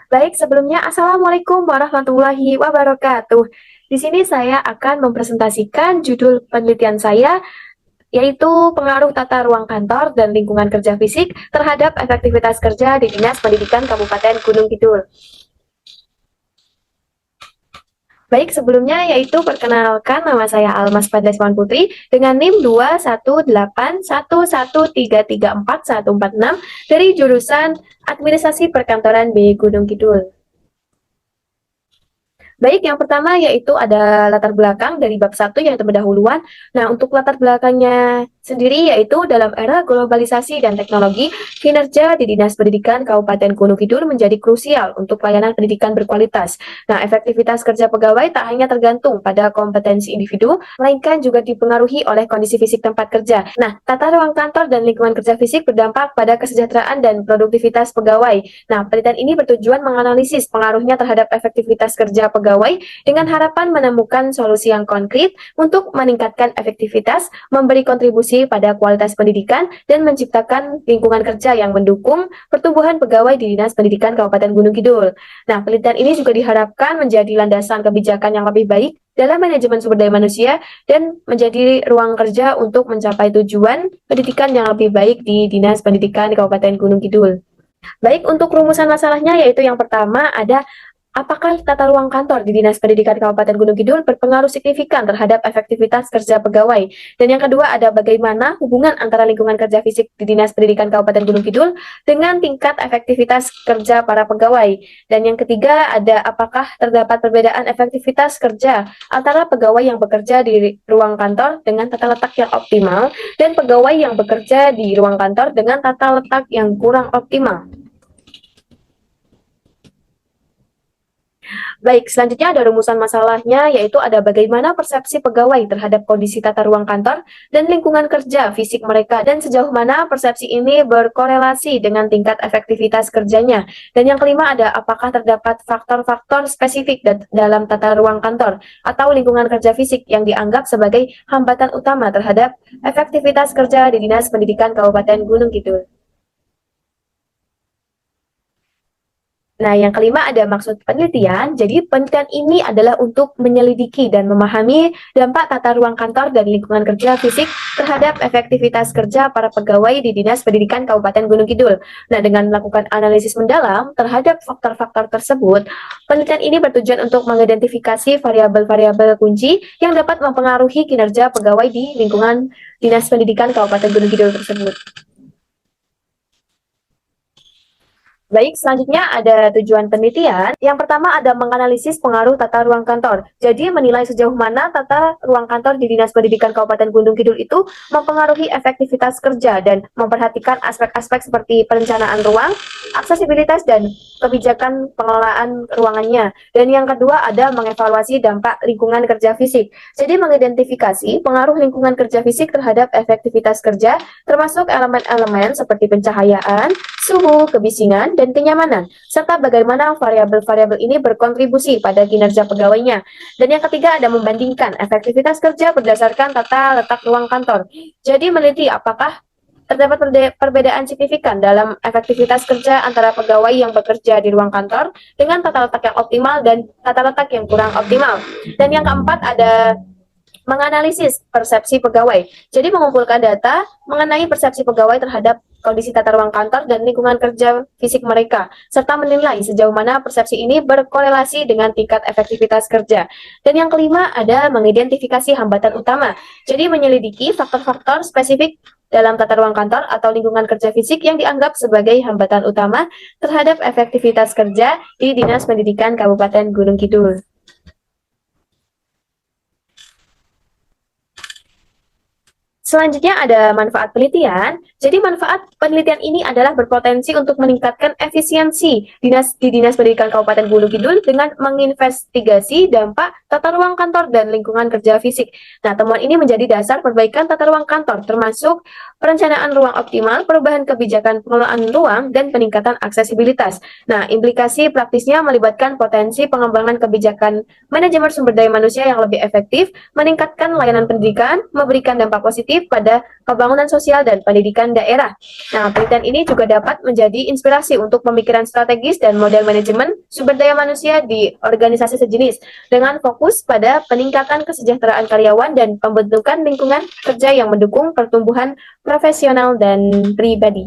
Baik, sebelumnya Assalamualaikum warahmatullahi wabarakatuh. Di sini saya akan mempresentasikan judul penelitian saya, yaitu pengaruh tata ruang kantor dan lingkungan kerja fisik terhadap efektivitas kerja di Dinas Pendidikan Kabupaten Gunung Kidul. Baik, sebelumnya yaitu perkenalkan nama saya Almas Padleswan Putri dengan NIM 2181133344146 dari jurusan Administrasi Perkantoran B Gunung Kidul. Baik, yang pertama yaitu ada latar belakang dari bab 1 yaitu pendahuluan. Nah, untuk latar belakangnya sendiri yaitu dalam era globalisasi dan teknologi, kinerja di Dinas Pendidikan Kabupaten Gunung Kidul menjadi krusial untuk pelayanan pendidikan berkualitas. Nah, efektivitas kerja pegawai tak hanya tergantung pada kompetensi individu, melainkan juga dipengaruhi oleh kondisi fisik tempat kerja. Nah, tata ruang kantor dan lingkungan kerja fisik berdampak pada kesejahteraan dan produktivitas pegawai. Nah, penelitian ini bertujuan menganalisis pengaruhnya terhadap efektivitas kerja pegawai dengan harapan menemukan solusi yang konkret untuk meningkatkan efektivitas, memberi kontribusi pada kualitas pendidikan, dan menciptakan lingkungan kerja yang mendukung pertumbuhan pegawai di Dinas Pendidikan Kabupaten Gunung Kidul. Nah, penelitian ini juga diharapkan menjadi landasan kebijakan yang lebih baik dalam manajemen sumber daya manusia dan menjadi ruang kerja untuk mencapai tujuan pendidikan yang lebih baik di Dinas Pendidikan di Kabupaten Gunung Kidul. Baik, untuk rumusan masalahnya yaitu yang pertama ada apakah tata ruang kantor di Dinas Pendidikan Kabupaten Gunung Kidul berpengaruh signifikan terhadap efektivitas kerja pegawai? Dan yang kedua ada bagaimana hubungan antara lingkungan kerja fisik di Dinas Pendidikan Kabupaten Gunung Kidul dengan tingkat efektivitas kerja para pegawai? Dan yang ketiga ada apakah terdapat perbedaan efektivitas kerja antara pegawai yang bekerja di ruang kantor dengan tata letak yang optimal dan pegawai yang bekerja di ruang kantor dengan tata letak yang kurang optimal? Baik, selanjutnya ada rumusan masalahnya, yaitu ada bagaimana persepsi pegawai terhadap kondisi tata ruang kantor dan lingkungan kerja fisik mereka, dan sejauh mana persepsi ini berkorelasi dengan tingkat efektivitas kerjanya. Dan yang kelima ada apakah terdapat faktor-faktor spesifik dalam tata ruang kantor atau lingkungan kerja fisik yang dianggap sebagai hambatan utama terhadap efektivitas kerja di Dinas Pendidikan Kabupaten Gunung Kidul. Nah, yang kelima ada maksud penelitian. Jadi, penelitian ini adalah untuk menyelidiki dan memahami dampak tata ruang kantor dan lingkungan kerja fisik terhadap efektivitas kerja para pegawai di Dinas Pendidikan Kabupaten Gunung Kidul. Nah, dengan melakukan analisis mendalam terhadap faktor-faktor tersebut, penelitian ini bertujuan untuk mengidentifikasi variabel-variabel kunci yang dapat mempengaruhi kinerja pegawai di lingkungan Dinas Pendidikan Kabupaten Gunung Kidul tersebut. Baik, selanjutnya ada tujuan penelitian. Yang pertama ada menganalisis pengaruh tata ruang kantor. Jadi menilai sejauh mana tata ruang kantor di Dinas Pendidikan Kabupaten Gunung Kidul itu mempengaruhi efektivitas kerja dan memperhatikan aspek-aspek seperti perencanaan ruang, aksesibilitas, dan kebijakan pengelolaan ruangannya. Dan yang kedua ada mengevaluasi dampak lingkungan kerja fisik. Jadi mengidentifikasi pengaruh lingkungan kerja fisik terhadap efektivitas kerja, termasuk elemen-elemen seperti pencahayaan, suhu, kebisingan, dan kenyamanan, serta bagaimana variabel-variabel ini berkontribusi pada kinerja pegawainya. Dan yang ketiga ada membandingkan efektivitas kerja berdasarkan tata letak ruang kantor. Jadi meneliti apakah terdapat perbedaan signifikan dalam efektivitas kerja antara pegawai yang bekerja di ruang kantor dengan tata letak yang optimal dan tata letak yang kurang optimal. Dan yang keempat ada menganalisis persepsi pegawai. Jadi mengumpulkan data mengenai persepsi pegawai terhadap kondisi tata ruang kantor dan lingkungan kerja fisik mereka, serta menilai sejauh mana persepsi ini berkorelasi dengan tingkat efektivitas kerja. Dan yang kelima ada mengidentifikasi hambatan utama. Jadi menyelidiki faktor-faktor spesifik dalam tata ruang kantor atau lingkungan kerja fisik yang dianggap sebagai hambatan utama terhadap efektivitas kerja di Dinas Pendidikan Kabupaten Gunung Kidul. Selanjutnya ada manfaat penelitian. Jadi manfaat penelitian ini adalah berpotensi untuk meningkatkan efisiensi di Dinas Pendidikan Kabupaten Gunung Kidul dengan menginvestigasi dampak tata ruang kantor dan lingkungan kerja fisik. Nah, temuan ini menjadi dasar perbaikan tata ruang kantor, termasuk perencanaan ruang optimal, perubahan kebijakan pengelolaan ruang, dan peningkatan aksesibilitas. Nah, implikasi praktisnya melibatkan potensi pengembangan kebijakan manajemen sumber daya manusia yang lebih efektif, meningkatkan layanan pendidikan, memberikan dampak positif efektif pada pembangunan sosial dan pendidikan daerah. Nah, penelitian ini juga dapat menjadi inspirasi untuk pemikiran strategis dan model manajemen sumber daya manusia di organisasi sejenis dengan fokus pada peningkatan kesejahteraan karyawan dan pembentukan lingkungan kerja yang mendukung pertumbuhan profesional dan pribadi.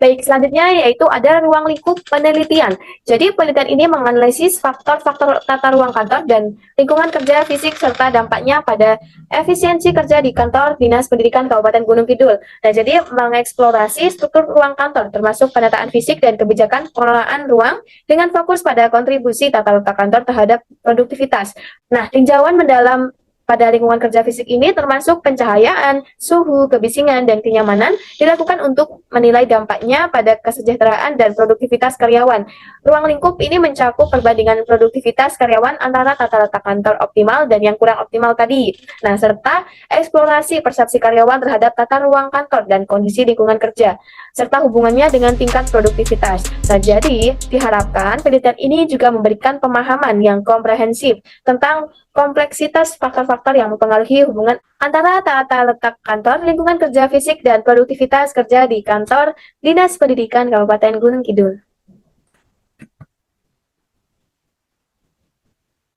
Baik, selanjutnya yaitu ada ruang lingkup penelitian. Jadi penelitian ini menganalisis faktor-faktor tata ruang kantor dan lingkungan kerja fisik serta dampaknya pada efisiensi kerja di kantor Dinas Pendidikan Kabupaten Gunung Kidul. Nah, jadi mengeksplorasi struktur ruang kantor termasuk penataan fisik dan kebijakan pengelolaan ruang dengan fokus pada kontribusi tata letak kantor terhadap produktivitas. Nah, tinjauan mendalam pada lingkungan kerja fisik ini termasuk pencahayaan, suhu, kebisingan, dan kenyamanan dilakukan untuk menilai dampaknya pada kesejahteraan dan produktivitas karyawan. Ruang lingkup ini mencakup perbandingan produktivitas karyawan antara tata letak kantor optimal dan yang kurang optimal tadi. Nah, serta eksplorasi persepsi karyawan terhadap tata ruang kantor dan kondisi lingkungan kerja, serta hubungannya dengan tingkat produktivitas. Nah, jadi diharapkan penelitian ini juga memberikan pemahaman yang komprehensif tentang kompleksitas faktor-faktor yang mempengaruhi hubungan antara tata letak kantor, lingkungan kerja fisik, dan produktivitas kerja di kantor Dinas Pendidikan Kabupaten Gunung Kidul.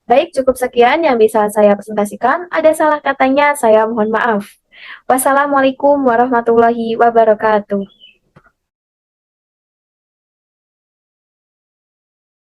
Baik, cukup sekian yang bisa saya presentasikan. Ada salah katanya, saya mohon maaf. Wassalamualaikum warahmatullahi wabarakatuh.